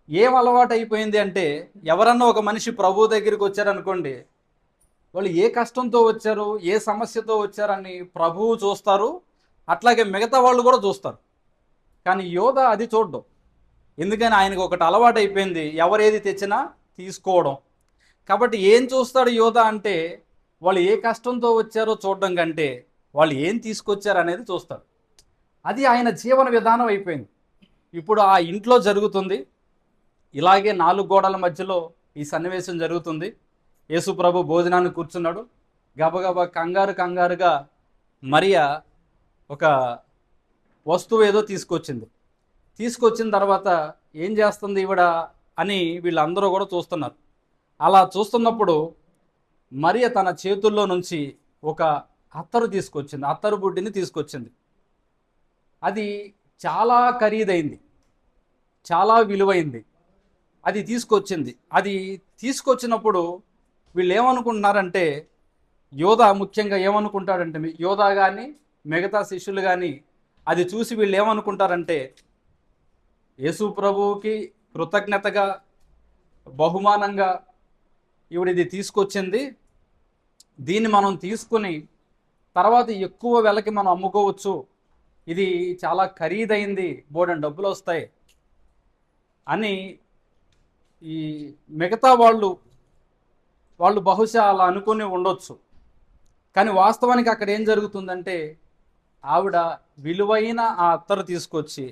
ఏం అలవాటు అయిపోయింది అంటే, ఎవరన్నా ఒక మనిషి ప్రభు దగ్గరికి వచ్చారనుకోండి, వాళ్ళు ఏ కష్టంతో వచ్చారు, ఏ సమస్యతో వచ్చారని ప్రభువు చూస్తారు, అట్లాగే మిగతా వాళ్ళు కూడా చూస్తారు. కానీ యోధ అది చూడడం. ఎందుకని ఆయనకు ఒకటి అలవాటు అయిపోయింది, ఎవరేది తెచ్చినా తీసుకోవడం. కాబట్టి ఏం చూస్తాడు యోధ అంటే, వాళ్ళు ఏ కష్టంతో వచ్చారో చూడడం కంటే వాళ్ళు ఏం తీసుకొచ్చారు అనేది చూస్తాడు. అది ఆయన జీవన విధానం అయిపోయింది. ఇప్పుడు ఆ ఇంట్లో జరుగుతుంది, ఇలాగే నాలుగు గోడల మధ్యలో ఈ సన్నివేశం జరుగుతుంది. యేసు ప్రభు భోజనాన్ని కూర్చున్నాడు. గబగబా కంగారు కంగారుగా మరియ ఒక వస్తువు ఏదో తీసుకొచ్చింది. తీసుకొచ్చిన తర్వాత ఏం చేస్తుంది ఈవిడ అని వీళ్ళందరూ కూడా చూస్తున్నారు. అలా చూస్తున్నప్పుడు మరియ తన చేతుల్లో నుంచి ఒక అత్తరు తీసుకొచ్చింది, అత్తరు బుడ్డిని తీసుకొచ్చింది. అది చాలా ఖరీదైంది, చాలా విలువైంది. అది తీసుకొచ్చింది. అది తీసుకొచ్చినప్పుడు వీళ్ళు ఏమనుకుంటున్నారంటే, యోధ ముఖ్యంగా ఏమనుకుంటాడంటే, యోధ కానీ మిగతా శిష్యులు కానీ అది చూసి వీళ్ళు ఏమనుకుంటారంటే, యేసు ప్రభువుకి కృతజ్ఞతగా బహుమానంగా ఈవిడిది తీసుకొచ్చింది, దీన్ని మనం తీసుకుని తర్వాత ఎక్కువ వెలకి మనం అమ్ముకోవచ్చు, ఇది చాలా ఖరీదైంది, బోలెడన్ని డబ్బులు వస్తాయి అని ఈ మిగతా వాళ్ళు బహుశా అలా అనుకుని ఉండొచ్చు. కానీ వాస్తవానికి అక్కడ ఏం జరుగుతుందంటే, ఆవిడ విలువైన ఆ అత్తరు తీసుకొచ్చి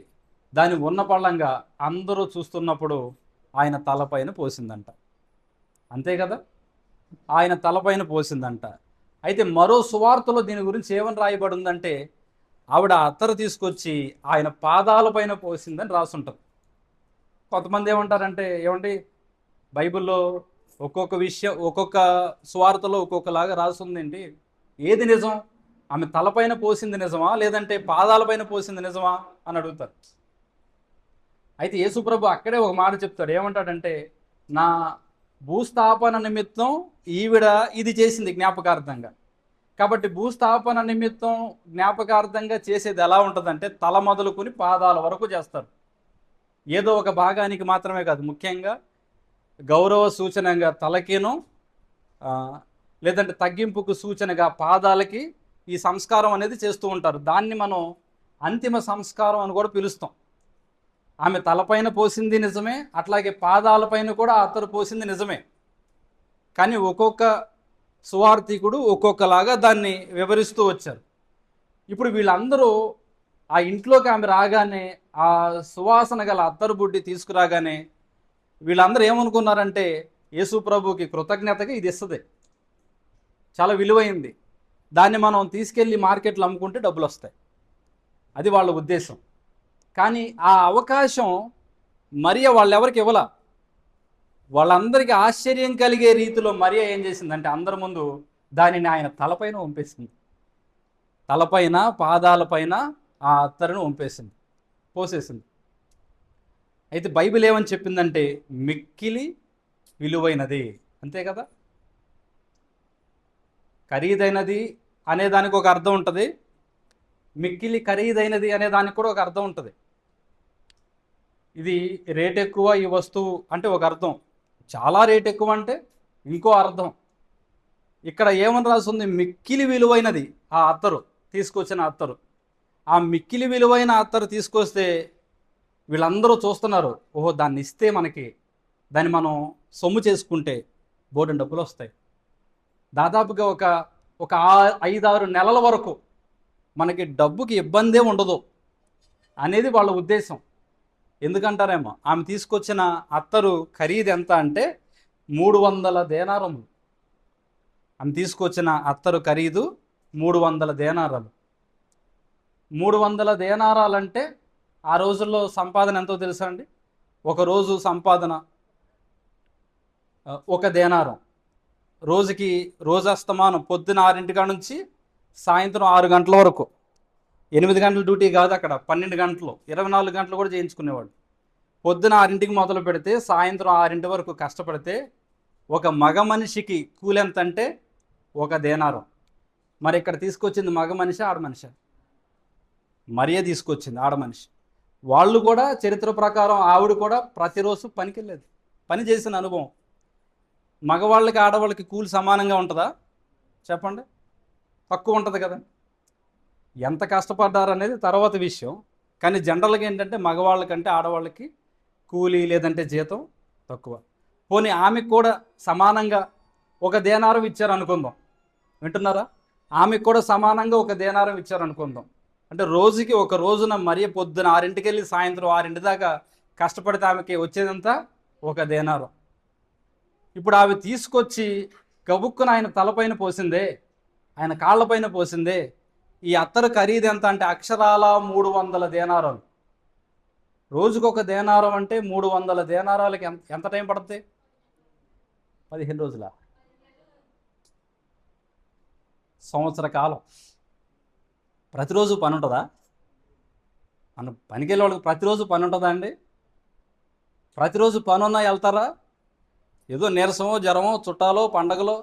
దాని ఉన్న పళ్ళంగా అందరూ చూస్తున్నప్పుడు ఆయన తలపైన పోసిందంట. అంతే కదా, ఆయన తలపైన పోసిందంట. అయితే మరో సువార్తలో దీని గురించి ఏమని రాయబడి ఉందంటే, ఆవిడ అత్తరు తీసుకొచ్చి ఆయన పాదాలపైన పోసిందని రాసుంటుంది. కొంతమంది ఏమంటారంటే, ఏమండి బైబిల్లో ఒక్కొక్క విషయం ఒక్కొక్క సువార్తలో ఒక్కొక్కలాగా రాస్తుందేంటి, ఏది నిజం? ఆమె తలపైన పోసింది నిజమా, లేదంటే పాదాలపైన పోసింది నిజమా అని అడుగుతారు. అయితే యేసుప్రభు అక్కడే ఒక మాట చెప్తాడు. ఏమంటాడంటే, నా భూస్థాపన నిమిత్తం ఈవిడ ఇది చేసింది జ్ఞాపకార్థంగా. కాబట్టి భూస్థాపన నిమిత్తం జ్ఞాపకార్థంగా చేసేది ఎలా ఉంటుందంటే, తల మొదలుకొని పాదాల వరకు చేస్తారు. ఏదో ఒక భాగానికి మాత్రమే కాదు, ముఖ్యంగా గౌరవ సూచనగా తలకిను, లేదంటే తగ్గింపుకు సూచనగా పాదాలకి ఈ సంస్కారం అనేది చేస్తూ ఉంటారు. దాన్ని మనం అంతిమ సంస్కారం అని కూడా పిలుస్తాం. ఆమె తలపైన పోసింది నిజమే, అట్లాగే పాదాలపైన కూడా అత్తరు పోసింది నిజమే. కానీ ఒక్కొక్క సువార్థికుడు ఒక్కొక్కలాగా దాన్ని వివరిస్తూ వచ్చారు. ఇప్పుడు వీళ్ళందరూ ఆ ఇంట్లోకి ఆమె రాగానే, ఆ సువాసన గల అత్తరు బుడ్డి తీసుకురాగానే వీళ్ళందరూ ఏమనుకున్నారంటే, యేసు ప్రభుకి కృతజ్ఞతగా ఇది ఇస్తుంది, చాలా విలువైంది, దాన్ని మనం తీసుకెళ్ళి మార్కెట్లో అమ్ముకుంటే డబ్బులు వస్తాయి, అది వాళ్ళ ఉద్దేశం. కానీ ఆ అవకాశం మరియ వాళ్ళెవరికి ఇవ్వాల. వాళ్ళందరికీ ఆశ్చర్యం కలిగే రీతిలో మరియ ఏం చేసిందంటే, అందరి ముందు దానిని ఆయన తలపైన వంపేసింది. తలపైన పాదాలపైన ఆ అత్తరును వంపేసింది, పోసేసింది. అయితే బైబిల్ ఏమని చెప్పిందంటే, మిక్కిలి విలువైనది. అంతే కదా, ఖరీదైనది అనే దానికి ఒక అర్థం ఉంటుంది, మిక్కిలి ఖరీదైనది అనే దానికి కూడా ఒక అర్థం ఉంటుంది. ఇది రేట్ ఎక్కువ ఈ వస్తువు అంటే ఒక అర్థం, చాలా రేట్ ఎక్కువ అంటే ఇంకో అర్థం. ఇక్కడ ఏమని రాస్తుంది, మిక్కిలి విలువైనది ఆ అత్తరు, తీసుకొచ్చిన అత్తరు. ఆ మిక్కిలి విలువైన అత్తరు తీసుకొస్తే వీళ్ళందరూ చూస్తున్నారు, ఓహో దాన్ని ఇస్తే మనకి, దాన్ని మనం సొమ్ము చేసుకుంటే బోలెడన్ని డబ్బులు వస్తాయి, దాదాపుగా ఒక 5-6 నెలల వరకు మనకి డబ్బుకి ఇబ్బందే ఉండదు అనేది వాళ్ళ ఉద్దేశం. ఎందుకంటారేమో, ఆమె తీసుకొచ్చిన అత్తరు ఖరీదు ఎంత అంటే 300 దేనారములు. ఆమె తీసుకొచ్చిన అత్తరు ఖరీదు 300 దేనారాలు. 300 దేనారాలంటే ఆ రోజుల్లో సంపాదన ఎంతో తెలుసా అండి? ఒకరోజు సంపాదన 1 దేనారం. రోజుకి రోజస్తమానం పొద్దున 6 నుంచి సాయంత్రం 6 గంటల వరకు, 8 గంటల డ్యూటీ కాదు అక్కడ, 12 గంటలు, 24 గంటలు కూడా చేయించుకునేవాడు. పొద్దున 6కి మొదలు పెడితే సాయంత్రం 6 వరకు కష్టపడితే ఒక మగ మనిషికి కూలి ఎంత అంటే 1 దేనారం. మరి ఇక్కడ తీసుకొచ్చింది మగ మనిషి ఆడ మనిషి? మరియ తీసుకొచ్చింది ఆడ మనిషి. వాళ్ళు కూడా చరిత్ర ప్రకారం ఆవిడ కూడా ప్రతిరోజు పనికి వెళ్ళేది, పని చేసిన అనుభవం. మగవాళ్ళకి ఆడవాళ్ళకి కూలి సమానంగా ఉంటుందా చెప్పండి? తక్కువ ఉంటుంది కదా. ఎంత కష్టపడ్డారనేది తర్వాత విషయం. కానీ జనరల్గా ఏంటంటే మగవాళ్ళకంటే ఆడవాళ్ళకి కూలీ లేదంటే జీతం తక్కువ. పోనీ ఆమెకు కూడా సమానంగా ఒక దేనారం ఇచ్చారనుకుందాం, వింటున్నారా? ఆమెకు కూడా సమానంగా ఒక దేనారం ఇచ్చారనుకుందాం. అంటే రోజుకి ఒక రోజున మరీ పొద్దున 6ంటికి వెళ్ళి సాయంత్రం 6 దాకా కష్టపడితే ఆమెకి వచ్చేదంతా ఒక దేనారం. ఇప్పుడు ఆమె తీసుకొచ్చి గబుక్కున ఆయన తలపైన పోసిందే, ఆయన కాళ్ళపైన పోసిందే. ఈ అత్తరు ఖరీదు ఎంత అంటే అక్షరాల 300 దేనారాలు. రోజుకొక దేనారం అంటే 300 దేనారాలకి ఎంత టైం పడుతుంది? 15 రోజుల, సంవత్సర కాలం. ప్రతిరోజు పని ఉంటుందా? మన పనికి వెళ్ళే వాళ్ళకి ప్రతిరోజు పని ఉంటుందా అండి? ప్రతిరోజు పని ఉన్నా వెళ్తారా? ఏదో నీరసమో, జ్వరమో, చుట్టాలో, పండగలో,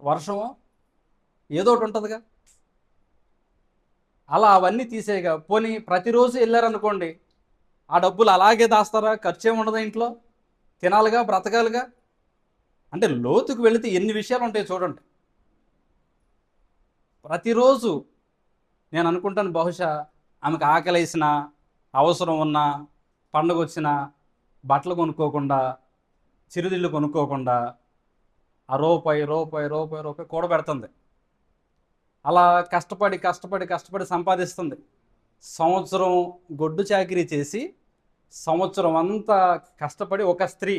వర్షమో ఏదో ఒకటి ఉంటుందిగా. అలా అవన్నీ తీసేయగా. పోనీ ప్రతిరోజు వెళ్ళారనుకోండి, ఆ డబ్బులు అలాగే దాస్తారా? ఖర్చు ఏమి ఉండదా? ఇంట్లో తినాలిగా, బ్రతకాలిగా. అంటే లోతుకు వెళితే ఎన్ని విషయాలు ఉంటాయి చూడండి. ప్రతిరోజు నేను అనుకుంటాను, బహుశా ఆమెకు ఆకలి వేసినా, అవసరం ఉన్నా, పండుగ వచ్చినా బట్టలు కొనుక్కోకుండా, చిరుదిళ్ళు కొనుక్కోకుండా ఆ రూపాయి రూపాయి రూపాయి రూపాయి కూడబెడుతుంది. అలా కష్టపడి కష్టపడి కష్టపడి సంపాదిస్తుంది. సంవత్సరం గొడ్డు చాకిరీ చేసి సంవత్సరం అంతా కష్టపడి, ఒక స్త్రీ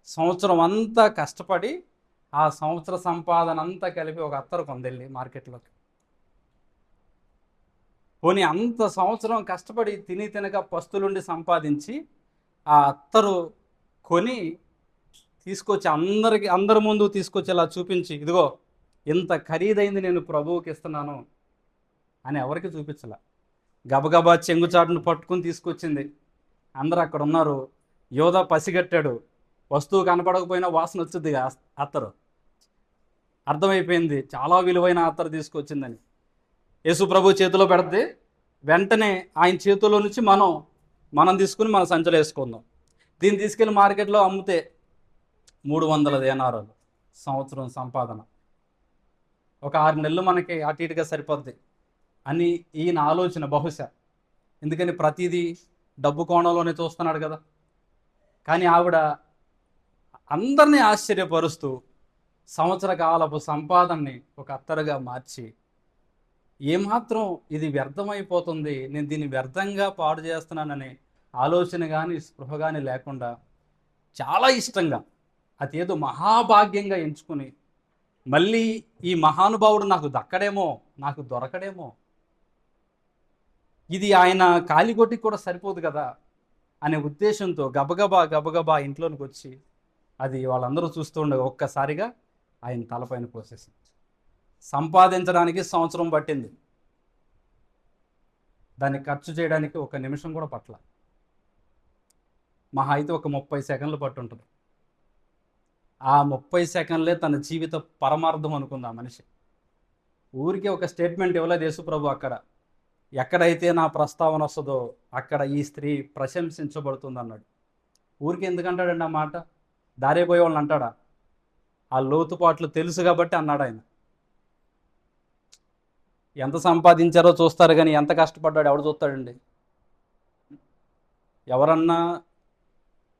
సంవత్సరం అంతా కష్టపడి ఆ సంవత్సర సంపాదన అంతా కలిపి ఒక అత్తరు కొందెళ్ళి మార్కెట్లోకి. పోనీ అంత సంవత్సరం కష్టపడి తిని తినక పస్తులుండి సంపాదించి ఆ అత్తరు కొని తీసుకొచ్చి అందరి ముందు తీసుకొచ్చి ఇలా చూపించి, ఇదిగో ఇంత ఖరీదైంది నేను ప్రభువుకి ఇస్తున్నాను అని ఎవరికి చూపించలే. గబగబా చెంగుచాటును పట్టుకుని తీసుకొచ్చింది. అందరూ అక్కడ ఉన్నారు. యోధ పసిగట్టాడు, వస్తువు కనపడకపోయినా వాసన వచ్చింది అత్తరు. అర్థమైపోయింది చాలా విలువైన అత్తరు తీసుకొచ్చిందని. యేసు ప్రభు చేతిలో పెడితే వెంటనే ఆయన చేతిలో నుంచి మనం తీసుకుని మన సంచులు వేసుకుందాం. దీన్ని తీసుకెళ్ళి మార్కెట్లో అమ్మితే 300 దేనారాలు సంవత్సరం సంపాదన. ఒక 6 నెలలు మనకి అటు ఇటుగా సరిపోద్ది అని ఈయన ఆలోచన బహుశా. ఎందుకని ప్రతిదీ డబ్బు కోణంలోనే చూస్తున్నాడు కదా. కానీ ఆవిడ అందరినీ ఆశ్చర్యపరుస్తూ సంవత్సర కాలపు సంపాదనని ఒక అత్తరుగా మార్చి, ఏమాత్రం ఇది వ్యర్థమైపోతుంది, నేను దీన్ని వ్యర్థంగా పాడు చేస్తున్నాననే ఆలోచన కానీ స్పృహ కానీ లేకుండా చాలా ఇష్టంగా అదేదో మహాభాగ్యంగా ఎంచుకుని, మళ్ళీ ఈ మహానుభావుడు నాకు దక్కడేమో, నాకు దొరకడేమో, ఇది ఆయన కాలిగొట్టికి కూడా సరిపోదు కదా అనే ఉద్దేశంతో గబగబా గబగబా ఇంట్లోనికి వచ్చి అది వాళ్ళందరూ చూస్తూ ఉండగా ఒక్కసారిగా ఆయన తలపైన పోసేసింది. సంపాదించడానికి సంవత్సరం పట్టింది, దాన్ని ఖర్చు చేయడానికి 1 నిమిషం కూడా పట్ల. మహా అయితే ఒక 30 సెకండ్లు పట్టుంటుంది. ఆ 30 సెకండ్లే తన జీవిత పరమార్థం అనుకుంది ఆ మనిషి. ఊరికే ఒక స్టేట్మెంట్ ఇవ్వలేదు యేసు ప్రభు. ఎక్కడైతే నా ప్రస్తావన వస్తుందో అక్కడ ఈ స్త్రీ ప్రశంసించబడుతుంది అన్నాడు. ఊరికి ఎందుకంటాడండి ఆ మాట? దారిపోయే వాళ్ళని అంటాడా? ఆ లోతుపాట్లు తెలుసు కాబట్టి అన్నాడు ఆయన. ఎంత సంపాదించారో చూస్తారు కానీ ఎంత కష్టపడ్డాడు ఎవడు చూస్తాడండి? ఎవరన్నా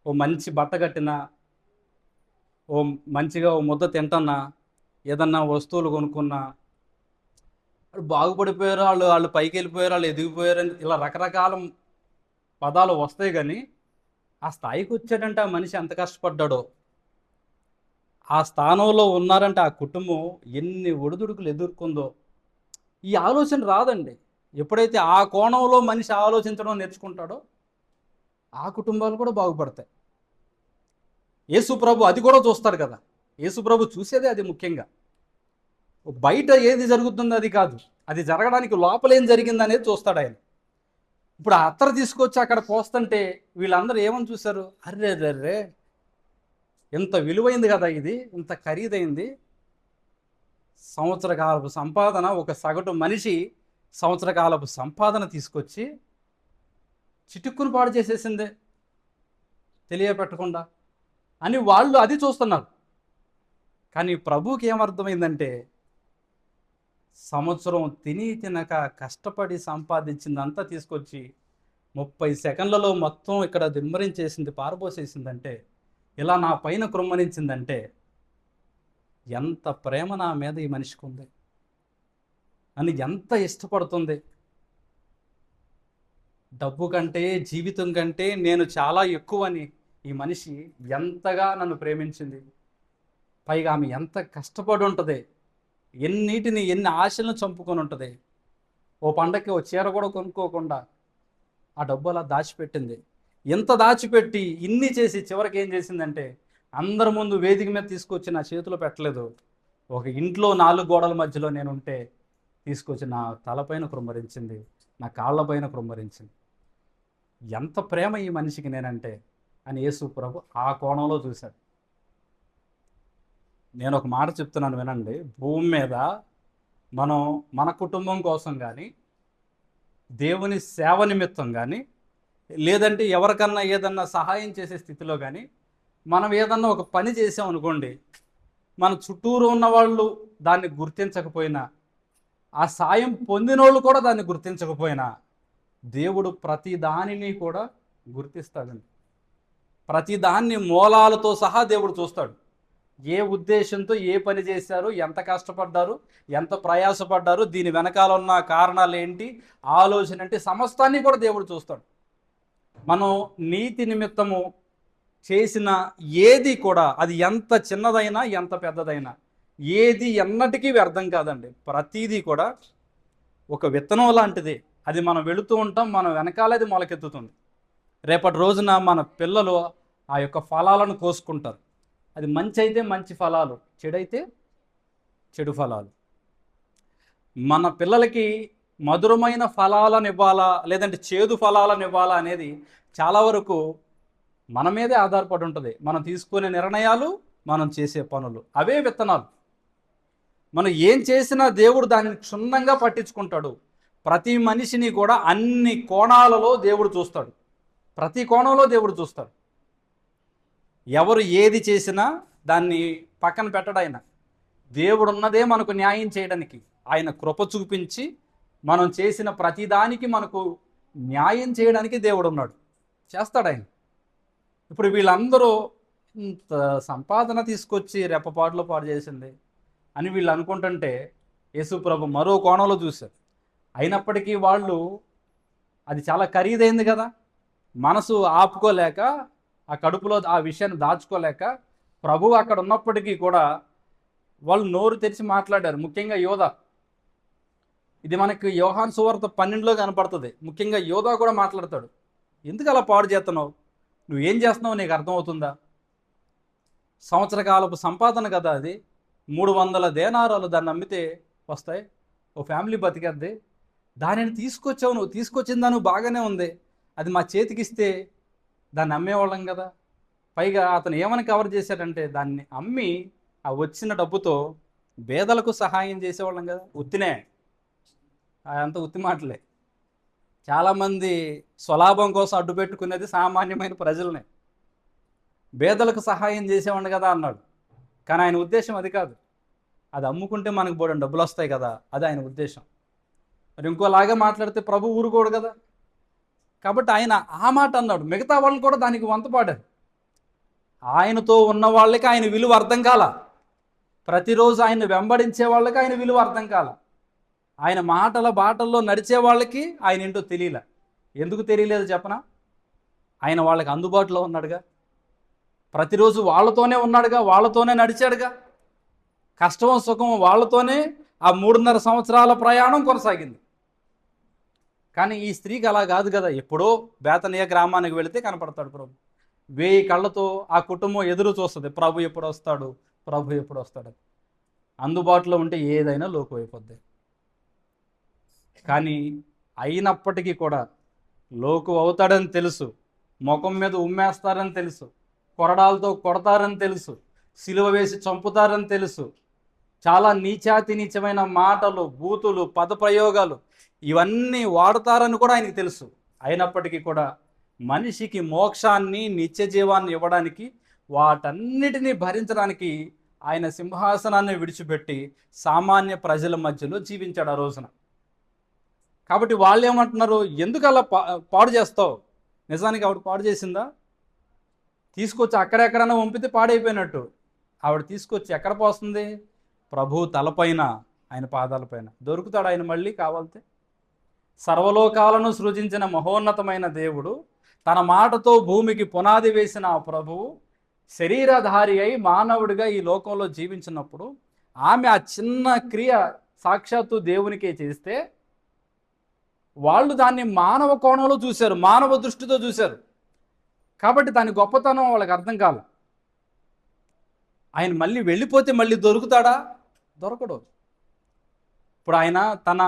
ఓ మంచి బట్ట కట్టినా, మంచిగా ఓ ముద్ద తింటున్నా, ఏదన్నా వస్తువులు కొనుక్కున్నా, వాళ్ళు బాగుపడిపోయారు, వాళ్ళు పైకి వెళ్ళిపోయారు, వాళ్ళు ఎదిగిపోయారు అని ఇలా రకరకాల పదాలు వస్తాయి. కానీ ఆ స్థాయికి వచ్చాడంటే ఆ మనిషి ఎంత కష్టపడ్డాడో, ఆ స్థానంలో ఉన్నారంటే ఆ కుటుంబం ఎన్ని ఒడిదుడుకులు ఎదుర్కొందో ఈ ఆలోచన రాదండి. ఎప్పుడైతే ఆ కోణంలో మనిషి ఆలోచించడం నేర్చుకుంటాడో ఆ కుటుంబాలు కూడా బాగుపడతాయి. యేసు ప్రభు అది కూడా చూస్తారు కదా. యేసు ప్రభు చూసేదే అది ముఖ్యంగా. బయట ఏది జరుగుతుందో అది కాదు, అది జరగడానికి లోపల ఏం జరిగింది అనేది చూస్తాడు ఆయన. ఇప్పుడు ఆ అత్తరు తీసుకొచ్చి అక్కడ పోస్తుంటే వీళ్ళందరూ ఏమని చూశారు? అర్రే రర్రే, ఇంత విలువైంది కదా, ఇది ఇంత ఖరీదైంది. సంవత్సర కాలపు సంపాదన, ఒక సగటు మనిషి సంవత్సర కాలపు సంపాదన తీసుకొచ్చి చిటుక్కును పాడు చేసేసిందే తెలియపెట్టకుండా అని వాళ్ళు అది చూస్తున్నారు. కానీ ప్రభువుకి ఏమర్థమైందంటే, సంవత్సరం తిని తినక కష్టపడి సంపాదించిందంతా తీసుకొచ్చి 30 సెకండ్లలో మొత్తం ఇక్కడ దిమ్మరించేసింది, పారబోసేసిందంటే, ఇలా నా పైన కృమ్మరించిందంటే ఎంత ప్రేమ నా మీద ఈ మనిషికి ఉంది అని ఎంత ఇష్టపడుతుంది. డబ్బు కంటే జీవితం కంటే నేను చాలా ఎక్కువని ఈ మనిషి ఎంతగా నన్ను ప్రేమించింది. పైగా ఆమె ఎంత కష్టపడి ఉంటుంది, ఎన్ని ఆశలను చంపుకొని ఉంటుంది. ఓ పండగకి ఓ చీర కూడా కొనుక్కోకుండా ఆ డబ్బు అలా దాచిపెట్టింది. ఎంత దాచిపెట్టి ఇన్ని చేసి చివరికి ఏం చేసిందంటే, అందరి ముందు వేదిక మీద తీసుకొచ్చి నా చేతిలో పెట్టలేదు, ఒక ఇంట్లో 4 గోడల మధ్యలో నేను ఉంటే తీసుకొచ్చి నా తలపైన కృమ్మరించింది, నా కాళ్ళపైన కృమ్మరించింది. ఎంత ప్రేమ ఈ మనిషికి నేనంటే అని యేసు ప్రభు ఆ కోణంలో చూశాడు. నేను ఒక మాట చెప్తున్నాను వినండి. భూమి మీద మనం మన కుటుంబం కోసం కానీ, దేవుని సేవ నిమిత్తం కానీ, లేదంటే ఎవరికన్నా ఏదన్నా సహాయం చేసే స్థితిలో కానీ మనం ఏదన్నా ఒక పని చేసాం అనుకోండి, మన చుట్టూరు ఉన్న వాళ్ళు దాన్ని గుర్తించకపోయినా, ఆ సాయం పొందినోళ్ళు కూడా దాన్ని గుర్తించకపోయినా, దేవుడు ప్రతి దానిని కూడా గుర్తిస్తాడండి. ప్రతి దాన్ని మూలాలతో సహా దేవుడు చూస్తాడు. ఏ ఉద్దేశంతో ఏ పని చేశారు, ఎంత కష్టపడ్డారు, ఎంత ప్రయాసపడ్డారు, దీని వెనకాల ఉన్న కారణాలు ఏంటి, ఆలోచన ఏంటి, సమస్తాన్ని కూడా దేవుడు చూస్తాడు. మనం నీతి నిమిత్తము చేసిన ఏది కూడా, అది ఎంత చిన్నదైనా ఎంత పెద్దదైనా, ఏది ఎన్నటికీ వ్యర్థం కాదండి. ప్రతీది కూడా ఒక విత్తనం లాంటిది. అది మనం వెళుతూ ఉంటాం, మనం వెనకాల అది మొలకెత్తుతుంది. రేపటి రోజున మన పిల్లలు ఆ యొక్క ఫలాలను కోసుకుంటారు. అది మంచి అయితే మంచి ఫలాలు, చెడైతే చెడు ఫలాలు. మన పిల్లలకి మధురమైన ఫలాలను ఇవ్వాలా లేదంటే చేదు ఫలాలను ఇవ్వాలా అనేది చాలా వరకు మన మీదే ఆధారపడి ఉంటుంది. మనం తీసుకునే నిర్ణయాలు, మనం చేసే పనులు, అవే విత్తనాలు. మనం ఏం చేసినా దేవుడు దానిని క్షుణ్ణంగా పట్టించుకుంటాడు. ప్రతి మనిషిని కూడా అన్ని కోణాలలో దేవుడు చూస్తాడు. ప్రతి కోణంలో దేవుడు చూస్తాడు. ఎవరు ఏది చేసినా దాన్ని పక్కన పెట్టడు ఆయన. దేవుడు ఉన్నదే మనకు న్యాయం చేయడానికి. ఆయన కృప చూపించి మనం చేసిన ప్రతిదానికి మనకు న్యాయం చేయడానికి దేవుడు ఉన్నాడు, చేస్తాడు ఆయన. ఇప్పుడు వీళ్ళందరూ ఇంత సంపాదన తీసుకొచ్చి రెప్పపాటులో పాడు చేసింది అని వీళ్ళు అనుకుంటుంటే, యేసు ప్రభు మరో కోణంలో చూశారు. అయినప్పటికీ వాళ్ళు, అది చాలా ఖరీదైంది కదా, మనసు ఆపుకోలేక, ఆ కడుపులో ఆ విషయాన్ని దాచుకోలేక, ప్రభువు అక్కడ ఉన్నప్పటికీ కూడా వాళ్ళు నోరు తెరిచి మాట్లాడారు. ముఖ్యంగా యోధా. ఇది మనకి యోహాను సువార్త 12లో కనపడుతుంది. ముఖ్యంగా యోధా కూడా మాట్లాడతాడు. ఎందుకు అలా పాడు చేస్తున్నావు, నువ్వేం చేస్తున్నావు నీకు అర్థమవుతుందా? సంవత్సర కాలపు సంపాదన కదా అది, 300 దేనారాలు దాన్ని అమ్మితే వస్తాయి, ఓ ఫ్యామిలీ బతికేద్ది. దానిని తీసుకొచ్చావు, నువ్వు తీసుకొచ్చిందా, నువ్వు బాగానే ఉంది, అది మా చేతికిస్తే దాన్ని అమ్మేవాళ్ళం కదా. పైగా అతను ఏమని కవర్ చేశాడంటే, దాన్ని అమ్మి ఆ వచ్చిన డబ్బుతో పేదలకు సహాయం చేసేవాళ్ళం కదా. ఉత్తినే, అదంతా ఉత్తి మాటలే. చాలామంది స్వలాభం కోసం అడ్డు పెట్టుకునేది సామాన్యమైన ప్రజలనే. పేదలకు సహాయం చేసేవాడిని కదా అన్నాడు. కానీ ఆయన ఉద్దేశం అది కాదు. అది అమ్ముకుంటే మనకు బోడని డబ్బులు వస్తాయి కదా, అది ఆయన ఉద్దేశం. మరి ఇంకోలాగా మాట్లాడితే ప్రభు ఊరుకోడు కదా. కాబట్టి ఆయన ఆ మాట అన్నాడు. మిగతా వాళ్ళు కూడా దానికి వంతపాడారు. ఆయనతో ఉన్న వాళ్ళకి ఆయన విలువ అర్థం కాల. ప్రతిరోజు ఆయన వెంబడించే వాళ్ళకి ఆయన విలువ అర్థం కాల. ఆయన మాటల బాటల్లో నడిచే వాళ్ళకి ఆయన ఏంటో తెలియలే. ఎందుకు తెలియలేదు చెప్పనా? ఆయన వాళ్ళకి అందుబాటులో ఉన్నాడుగా, ప్రతిరోజు వాళ్ళతోనే ఉన్నాడుగా, వాళ్ళతోనే నడిచాడుగా, కష్టం సుఖం వాళ్ళతోనే ఆ 3.5 సంవత్సరాల ప్రయాణం కొనసాగింది. కానీ ఈ స్త్రీకి అలా కాదు కదా. ఎప్పుడో బేతనియ గ్రామానికి వెళితే కనపడతాడు ప్రభు. 1000 కళ్ళతో ఆ కుటుంబం ఎదురు చూస్తుంది, ప్రభు ఎప్పుడు వస్తాడు, ప్రభు ఎప్పుడు వస్తాడు. అందుబాటులో ఉంటే ఏదైనా లోకు అయిపోద్ది. కానీ అయినప్పటికీ కూడా లోకు అవుతాడని తెలుసు, ముఖం మీద ఉమ్మేస్తారని తెలుసు, కొరడాలతో కొడతారని తెలుసు, సిలువ వేసి చంపుతారని తెలుసు, చాలా నీచాతి నీచమైన మాటలు, బూతులు, పదప్రయోగాలు ఇవన్నీ వాడతారని కూడా ఆయనకు తెలుసు. అయినప్పటికీ కూడా మనిషికి మోక్షాన్ని నిత్య జీవాన్ని ఇవ్వడానికి వాటన్నిటినీ భరించడానికి ఆయన సింహాసనాన్ని విడిచిపెట్టి సామాన్య ప్రజల మధ్యలో జీవించాడు ఆ రోజున. కాబట్టి వాళ్ళు ఏమంటున్నారు, ఎందుకు అలా పాడు చేస్తావు? నిజానికి ఆవిడ పాడు చేసిందా? తీసుకొచ్చి అక్కడెక్కడైనా పంపితే పాడైపోయినట్టు. ఆవిడ తీసుకొచ్చి ఎక్కడ పోస్తుంది? ప్రభు తలపైన, ఆయన పాదాలపైన. దొరుకుతాడు ఆయన మళ్ళీ కావాలితే? సర్వలోకాలను సృజించిన మహోన్నతమైన దేవుడు, తన మాటతో భూమికి పునాది వేసిన ఆ ప్రభువు శరీరధారి అయి మానవుడిగా ఈ లోకంలో జీవించినప్పుడు ఆమె ఆ చిన్న క్రియ సాక్షాత్తు దేవునికే చేస్తే వాళ్ళు దాన్ని మానవ కోణంలో చూశారు, మానవ దృష్టితో చూశారు. కాబట్టి దాని గొప్పతనం వాళ్ళకి అర్థం కాదు. ఆయన మళ్ళీ వెళ్ళిపోతే మళ్ళీ దొరుకుతాడా? దొరకడు. ఇప్పుడు ఆయన తన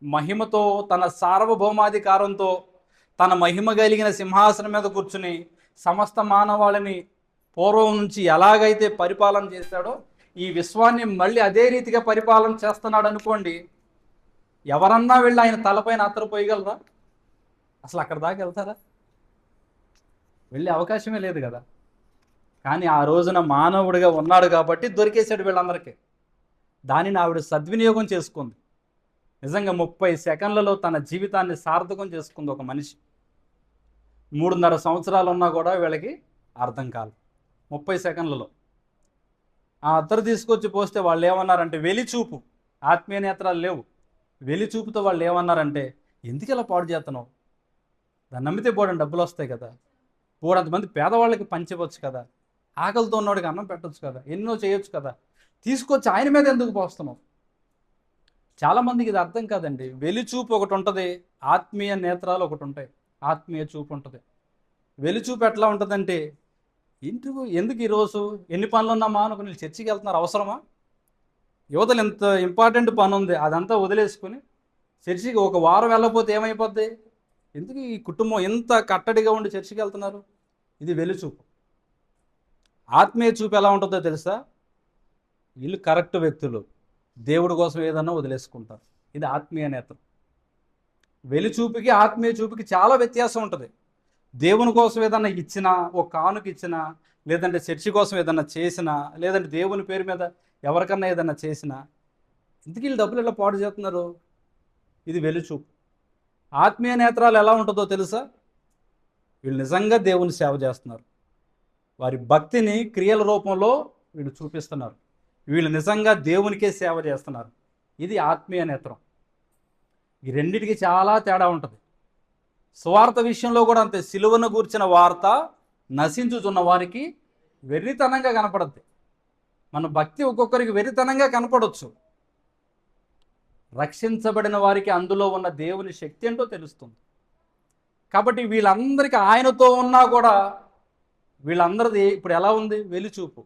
మహిమతో, తన సార్వభౌమాధికారంతో, తన మహిమ కలిగిన సింహాసనం మీద కూర్చుని సమస్త మానవాళిని పూర్వం నుంచి ఎలాగైతే పరిపాలన చేశాడో ఈ విశ్వాన్ని మళ్ళీ అదే రీతిగా పరిపాలన చేస్తున్నాడు అనుకోండి. ఎవరన్నా వెళ్ళి ఆయన తలపైన అత్తరు పోయగలరా? అసలు అక్కడ దాకా వెళ్తారా? వెళ్ళే అవకాశమే లేదు కదా. కానీ ఆ రోజున మానవుడిగా ఉన్నాడు కాబట్టి దొరికేశాడు వీళ్ళందరికీ. దానిని ఆవిడ సద్వినియోగం చేసుకుంది. నిజంగా 30 సెకండ్లలో తన జీవితాన్ని సార్థకం చేసుకుంది ఒక మనిషి. 3.5 సంవత్సరాలు ఉన్నా కూడా వీళ్ళకి అర్థం కాదు. 30 సెకండ్లలో ఆ అత్తరు తీసుకొచ్చి పోస్తే వాళ్ళు ఏమన్నారంటే, వెలిచూపు, ఆత్మీయ నేత్రాలు లేవు, వెలిచూపుతో వాళ్ళు ఏమన్నారంటే, ఎందుకు ఇలా పాడు చేస్తున్నావు? దాన్ని నమ్మితే పోవడం డబ్బులు వస్తాయి కదా, పోడంతమంది పేదవాళ్ళకి పంచివచ్చు కదా, ఆకలితో ఉన్నవాడికి అన్నం పెట్టవచ్చు కదా, ఎన్నో చేయొచ్చు కదా, తీసుకొచ్చి ఆయన మీద ఎందుకు పోస్తున్నావు? చాలామందికి ఇది అర్థం కాదండి. వెలిచూపు ఒకటి ఉంటుంది, ఆత్మీయ నేత్రాలు ఒకటి ఉంటాయి, ఆత్మీయ చూపు ఉంటుంది. వెలిచూపు ఎట్లా ఉంటుందంటే, ఎందుకు ఈరోజు ఎన్ని పనులు ఉన్నామా అనుకుని చర్చికి వెళ్తున్నారు, అవసరమా? యువతలు ఎంత ఇంపార్టెంట్ పని ఉంది అదంతా వదిలేసుకుని చర్చికి ఒక వారం వెళ్ళకపోతే ఏమైపోద్ది? ఎందుకు ఈ కుటుంబం ఎంత కట్టడిగా ఉండి చర్చికి వెళ్తున్నారు? ఇది వెలిచూపు. ఆత్మీయ చూపు ఎలా ఉంటుందో తెలుసా? వీళ్ళు కరెక్ట్ వ్యక్తులు, దేవుడి కోసం ఏదన్నా వదిలేసుకుంటారు. ఇది ఆత్మీయ నేత్రం. వెలిచూపుకి ఆత్మీయ చూపుకి చాలా వ్యత్యాసం ఉంటుంది. దేవుని కోసం ఏదన్నా ఇచ్చినా, ఒక కానుక ఇచ్చినా, లేదంటే చర్చి కోసం ఏదన్నా చేసినా, లేదంటే దేవుని పేరు మీద ఎవరికన్నా ఏదన్నా చేసినా, ఇందుకు వీళ్ళు డబ్బులు ఎలా పాడు చేస్తున్నారు? ఇది వెలిచూపు. ఆత్మీయ నేత్రాలు ఎలా ఉంటుందో తెలుసా? వీళ్ళు నిజంగా దేవుని సేవ చేస్తున్నారు, వారి భక్తిని క్రియల రూపంలో వీళ్ళు చూపిస్తున్నారు, వీళ్ళు నిజంగా దేవునికే సేవ చేస్తున్నారు. ఇది ఆత్మీయ నేత్రం. ఈ రెండిటికి చాలా తేడా ఉంటుంది. సువార్త విషయంలో కూడా అంతే. సిలువను గూర్చిన వార్త నశించుచున్న వారికి వెర్రితనంగా కనపడద్ది. మన భక్తి ఒక్కొక్కరికి వెర్రితనంగా కనపడవచ్చు. రక్షించబడిన వారికి అందులో ఉన్న దేవుని శక్తి ఏంటో తెలుస్తుంది. కాబట్టి వీళ్ళందరికీ ఆయనతో ఉన్నా కూడా వీళ్ళందరిది ఇప్పుడు ఎలా ఉంది? వెలిచూపు.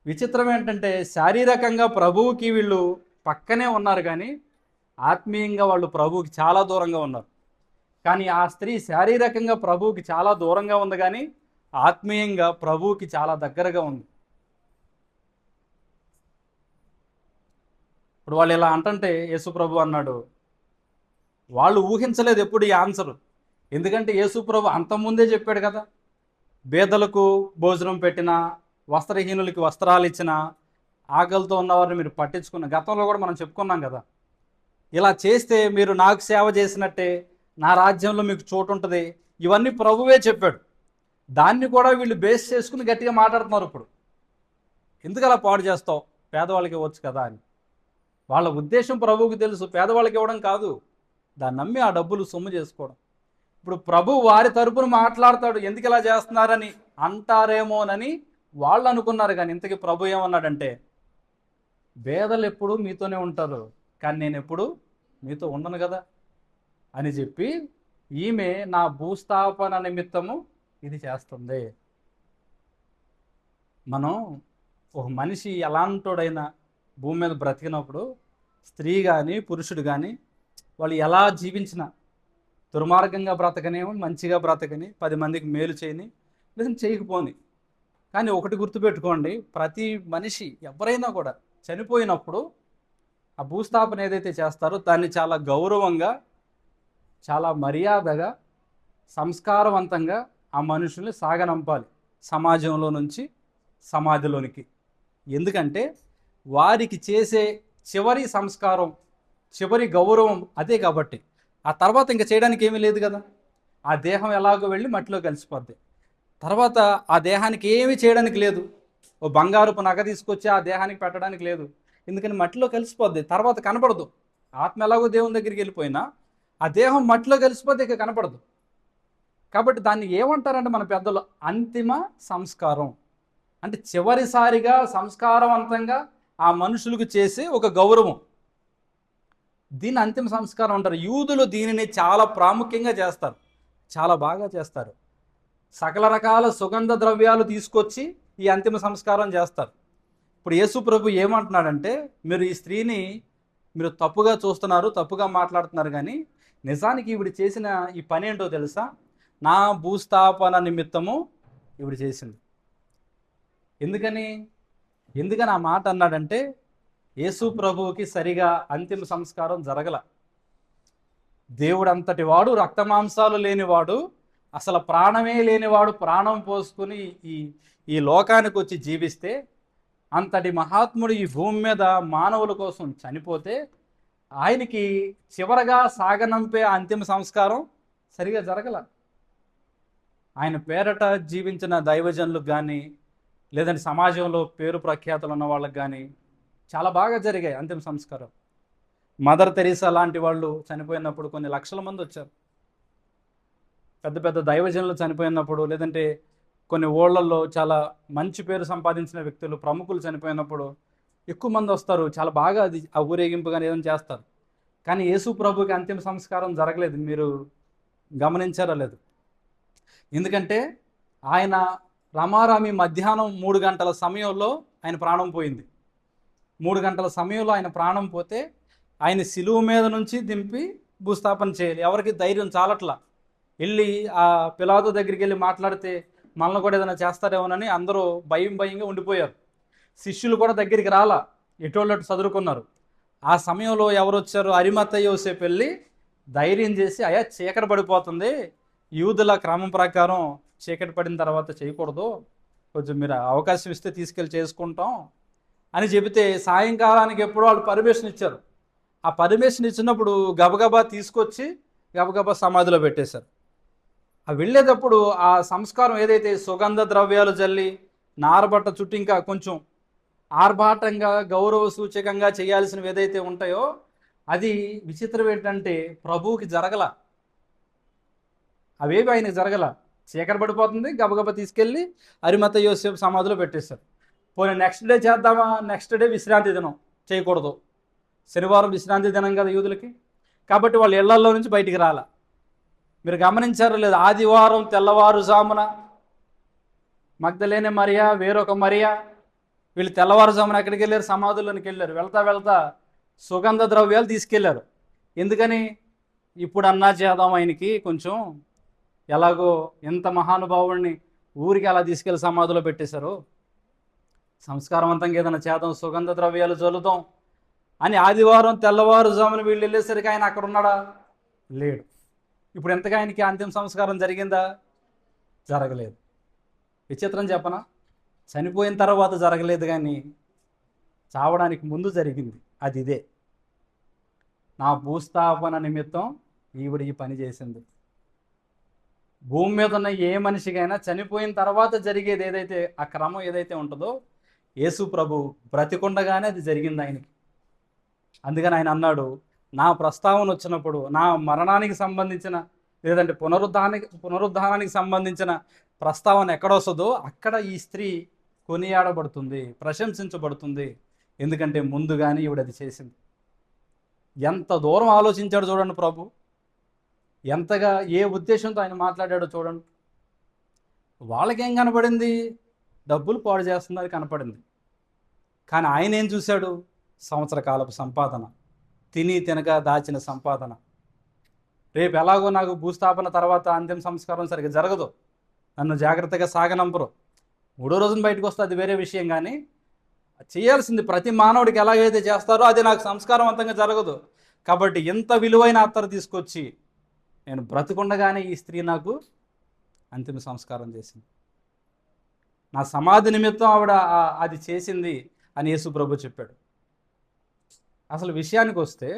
విచిత్రం ఏంటంటే, శారీరకంగా ప్రభువుకి వీళ్ళు పక్కనే ఉన్నారు, కానీ ఆత్మీయంగా వాళ్ళు ప్రభువుకి చాలా దూరంగా ఉన్నారు. కానీ ఆ స్త్రీ శారీరకంగా ప్రభువుకి చాలా దూరంగా ఉంది, కానీ ఆత్మీయంగా ప్రభువుకి చాలా దగ్గరగా ఉంది. ఇప్పుడు వాళ్ళు ఇలా అంటుంటే యేసు ప్రభు అన్నాడు, వాళ్ళు ఊహించలేదు ఎప్పుడు ఈ ఆన్సరు. ఎందుకంటే యేసు ప్రభు అంతకుముందే చెప్పాడు కదా, బేదలకు భోజనం పెట్టినా, వస్త్రహీనులకి వస్త్రాలు ఇచ్చిన, ఆకలితో ఉన్నవారిని మీరు పట్టించుకున్న, గతంలో కూడా మనం చెప్పుకున్నాం కదా. ఇలా చేస్తే మీరు నాకు సేవ చేసినట్టే, నా రాజ్యంలో మీకు చోటు ఉంటుంది, ఇవన్నీ ప్రభువే చెప్పాడు. దాన్ని కూడా వీళ్ళు బేస్ చేసుకుని గట్టిగా మాట్లాడుతున్నారు. ఇప్పుడు ఎందుకు అలా పాడు చేస్తావు, పేదవాళ్ళకి ఇవ్వచ్చు కదా అని. వాళ్ళ ఉద్దేశం ప్రభువుకి తెలుసు, పేదవాళ్ళకి ఇవ్వడం కాదు, దాన్ని నమ్మి ఆ డబ్బులు సొమ్ము చేసుకోవడం. ఇప్పుడు ప్రభు వారి తరపున మాట్లాడతాడు, ఎందుకు ఇలా చేస్తున్నారని అంటారేమోనని వాళ్ళు అనుకున్నారు. కానీ ఇంతకీ ప్రభు ఏమన్నాడంటే, పేదలు ఎప్పుడు మీతోనే ఉంటారు, కానీ నేను ఎప్పుడు మీతో ఉండను కదా అని చెప్పి, ఈమె నా భూస్థాపన నిమిత్తము ఇది చేస్తుంది. మనం ఒక మనిషి ఎలాంటోడైనా భూమి మీద బ్రతికినప్పుడు, స్త్రీ కానీ పురుషుడు కానీ వాళ్ళు ఎలా జీవించినా, దుర్మార్గంగా బ్రతకనేమో, మంచిగా బ్రతకని, 10 మందికి మేలు చేయని, లేదంటే చేయకపోని, కానీ ఒకటి గుర్తుపెట్టుకోండి, ప్రతి మనిషి ఎవరైనా కూడా చనిపోయినప్పుడు ఆ భూస్థాపన ఏదైతే చేస్తారో దాన్ని చాలా గౌరవంగా చాలా మర్యాదగా సంస్కారవంతంగా ఆ మనుషుల్ని సాగనంపాలి సమాజంలో నుంచి సమాధిలోనికి. ఎందుకంటే వారికి చేసే చివరి సంస్కారం, చివరి గౌరవం అదే కాబట్టి. ఆ తర్వాత ఇంకా చేయడానికి ఏమీ లేదు కదా. ఆ దేహం ఎలాగో వెళ్ళి మట్టిలో కలిసిపోద్ది. తర్వాత ఆ దేహానికి ఏమీ చేయడానికి లేదు. ఓ బంగారుపు నగ తీసుకొచ్చి ఆ దేహానికి పెట్టడానికి లేదు. ఎందుకని మట్టిలో కలిసిపోద్ది, తర్వాత కనపడదు. ఆత్మ ఎలాగో దేవుని దగ్గరికి వెళ్ళిపోయినా ఆ దేహం మట్టిలో కలిసిపోతే ఇక కనపడదు. కాబట్టి దాన్ని ఏమంటారంటే మన పెద్దలు అంతిమ సంస్కారం. అంటే చివరిసారిగా సంస్కారవంతంగా ఆ మనుషులకు చేసే ఒక గౌరవం, దీన్ని అంతిమ సంస్కారం అంటారు. యూదులు దీనిని చాలా ప్రాముఖ్యంగా చేస్తారు, చాలా బాగా చేస్తారు. సకల రకాల సుగంధ ద్రవ్యాలు తీసుకొచ్చి ఈ అంతిమ సంస్కారం చేస్తారు. ఇప్పుడు యేసు ప్రభు ఏమంటున్నాడంటే, మీరు ఈ స్త్రీని మీరు తప్పుగా చూస్తున్నారు, తప్పుగా మాట్లాడుతున్నారు, కానీ నిజానికి ఈవిడ చేసిన ఈ పని ఏంటో తెలుసా? నా భూస్థాపన నిమిత్తము ఈవిడ చేసింది. ఎందుకని ఆ మాట అన్నాడంటే, యేసు ప్రభువుకి సరిగా అంతిమ సంస్కారం జరగల. దేవుడు అంతటి వాడు, రక్తమాంసాలు లేనివాడు, అసలు ప్రాణమే లేనివాడు ప్రాణం పోసుకుని ఈ లోకానికి వచ్చి జీవిస్తే, అంతటి మహాత్ముడు ఈ భూమి మీద మానవుల కోసం చనిపోతే ఆయనకి చివరగా సాగనంపే అంతిమ సంస్కారం సరిగా జరగల. ఆయన పేరట జీవించిన దైవజనులకు కానీ, లేదంటే సమాజంలో పేరు ప్రఖ్యాతులు ఉన్న వాళ్ళకి కానీ చాలా బాగా జరిగాయి అంతిమ సంస్కారం. మదర్ తెరీసా లాంటి వాళ్ళు చనిపోయినప్పుడు కొన్ని లక్షల మంది వచ్చారు. పెద్ద పెద్ద దైవజనులు చనిపోయినప్పుడు, లేదంటే కొన్ని ఊళ్ళల్లో చాలా మంచి పేరు సంపాదించిన వ్యక్తులు, ప్రముఖులు చనిపోయినప్పుడు ఎక్కువ మంది వస్తారు. చాలా బాగా అది ఆ ఊరేగింపు కానీ ఏదైనా చేస్తారు. కానీ యేసు ప్రభుకి అంతిమ సంస్కారం జరగలేదు. మీరు గమనించారా లేదు? ఎందుకంటే ఆయన రమారామి మధ్యాహ్నం 3 గంటల సమయంలో ఆయన ప్రాణం పోయింది. 3 గంటల సమయంలో ఆయన ప్రాణం పోతే ఆయన శిలువ మీద నుంచి దింపి భూస్థాపన చేయాలి. ఎవరికి ధైర్యం చాలట్లా. వెళ్ళి ఆ పిలాతు దగ్గరికి వెళ్ళి మాట్లాడితే మనల్ని కూడా ఏదైనా చేస్తారేమోనని అందరూ భయంగా ఉండిపోయారు. శిష్యులు కూడా దగ్గరికి రాలా, ఎటోళ్ళట్టు చదువుకున్నారు. ఆ సమయంలో ఎవరు వచ్చారు? అరిమత్తయి యోసేపు వెళ్ళి ధైర్యం చేసి, అయ్యా చీకటి పడిపోతుంది, యూదుల క్రమం ప్రకారం చీకటి పడిన తర్వాత చేయకూడదు, కొంచెం మీరు అవకాశం ఇస్తే తీసుకెళ్ళి చేసుకుంటాం అని చెబితే, సాయంకాలానికి ఎప్పుడో వాళ్ళు పర్మిషన్ ఇచ్చారు. ఆ పర్మిషన్ ఇచ్చినప్పుడు గబగబా తీసుకొచ్చి గబగబా సమాధిలో పెట్టేశారు. ఆ వెళ్ళేటప్పుడు ఆ సంస్కారం ఏదైతే సుగంధ ద్రవ్యాలు జల్లి నారబట్ట చుట్టూ ఇంకా కొంచెం ఆర్భాటంగా గౌరవ సూచకంగా చేయాల్సినవి ఏదైతే ఉంటాయో, అది విచిత్రం ఏంటంటే ప్రభువుకి జరగల. అవేవి ఆయనకి జరగల. చీకటి పడిపోతుంది, గబగబా తీసుకెళ్ళి అరిమత్తయి యోసేపు సమాధిలో పెట్టేశారు. పోనీ నెక్స్ట్ డే చేద్దామా? నెక్స్ట్ డే విశ్రాంతి దినం, చేయకూడదు. శనివారం విశ్రాంతి దినం కదా యూదులకి. కాబట్టి వాళ్ళు ఇళ్లల్లో నుంచి బయటికి రాల. మీరు గమనించారో లేదు? ఆదివారం తెల్లవారుజామున మగ్దలేనే మరియా, వేరొక మరియా, వీళ్ళు తెల్లవారుజామున ఎక్కడికి వెళ్ళారు? సమాధుల్లోనికి వెళ్ళారు. వెళ్తా సుగంధ ద్రవ్యాలు తీసుకెళ్లారు. ఎందుకని? ఇప్పుడు అన్నా చేద్దాం, ఆయనకి కొంచెం ఎలాగో ఎంత మహానుభావుడిని ఊరికి అలా తీసుకెళ్ళి సమాధిలో పెట్టేశారు, సంస్కారవంతంగా ఏదైనా చేద్దాం, సుగంధ ద్రవ్యాలు చల్లుదాం అని ఆదివారం తెల్లవారుజామున వీళ్ళు వెళ్ళేసరికి ఆయన అక్కడ ఉన్నాడా? లేడు. ఇప్పుడు ఎంతగా ఆయనకి అంతిమ సంస్కారం జరిగిందా? జరగలేదు. విచిత్రం చెప్పనా? చనిపోయిన తర్వాత జరగలేదు, కానీ చావడానికి ముందు జరిగింది. అది ఇదే, నా భూస్థాపన నిమిత్తం ఈవిడ ఈ పని చేసింది. భూమి మీద ఉన్న ఏ మనిషికైనా చనిపోయిన తర్వాత జరిగేది ఏదైతే, ఆ క్రమం ఏదైతే ఉంటుందో, యేసు ప్రభు బ్రతికుండగానే అది జరిగింది ఆయనకి. అందుకని ఆయన అన్నాడు, నా ప్రస్తావన వచ్చినప్పుడు, నా మరణానికి సంబంధించిన లేదంటే పునరుద్ధానానికి సంబంధించిన ప్రస్తావన ఎక్కడొస్తుందో అక్కడ ఈ స్త్రీ కొనియాడబడుతుంది, ప్రశంసించబడుతుంది. ఎందుకంటే ముందుగానే ఈవిడది చేసింది. ఎంత దూరం ఆలోచించాడు చూడండి ప్రభు, ఎంతగా ఏ ఉద్దేశంతో ఆయన మాట్లాడాడో చూడండి. వాళ్ళకేం కనపడింది? డబ్బులు పాడు చేస్తున్నది కనపడింది. కానీ ఆయన ఏం చూశాడు? సంవత్సర కాలపు సంపాదన, తిని తినక దాచిన సంపాదన. రేపు ఎలాగో నాకు భూస్థాపన తర్వాత అంతిమ సంస్కారం సరిగ్గా జరగదు, నన్ను జాగ్రత్తగా సాగనంపరు, 3వ రోజున బయటకు వస్తే అది వేరే విషయం. కానీ చేయాల్సింది ప్రతి మానవుడికి ఎలాగైతే చేస్తారో అది నాకు సంస్కారవంతంగా జరగదు. కాబట్టి ఎంత విలువైన అత్తరు తీసుకొచ్చి నేను బ్రతికుండగానే ఈ స్త్రీ నాకు అంతిమ సంస్కారం చేసింది, నా సమాధి నిమిత్తం ఆవిడ అది చేసింది అని యేసు ప్రభు చెప్పాడు. అసలు విషయానికి వస్తే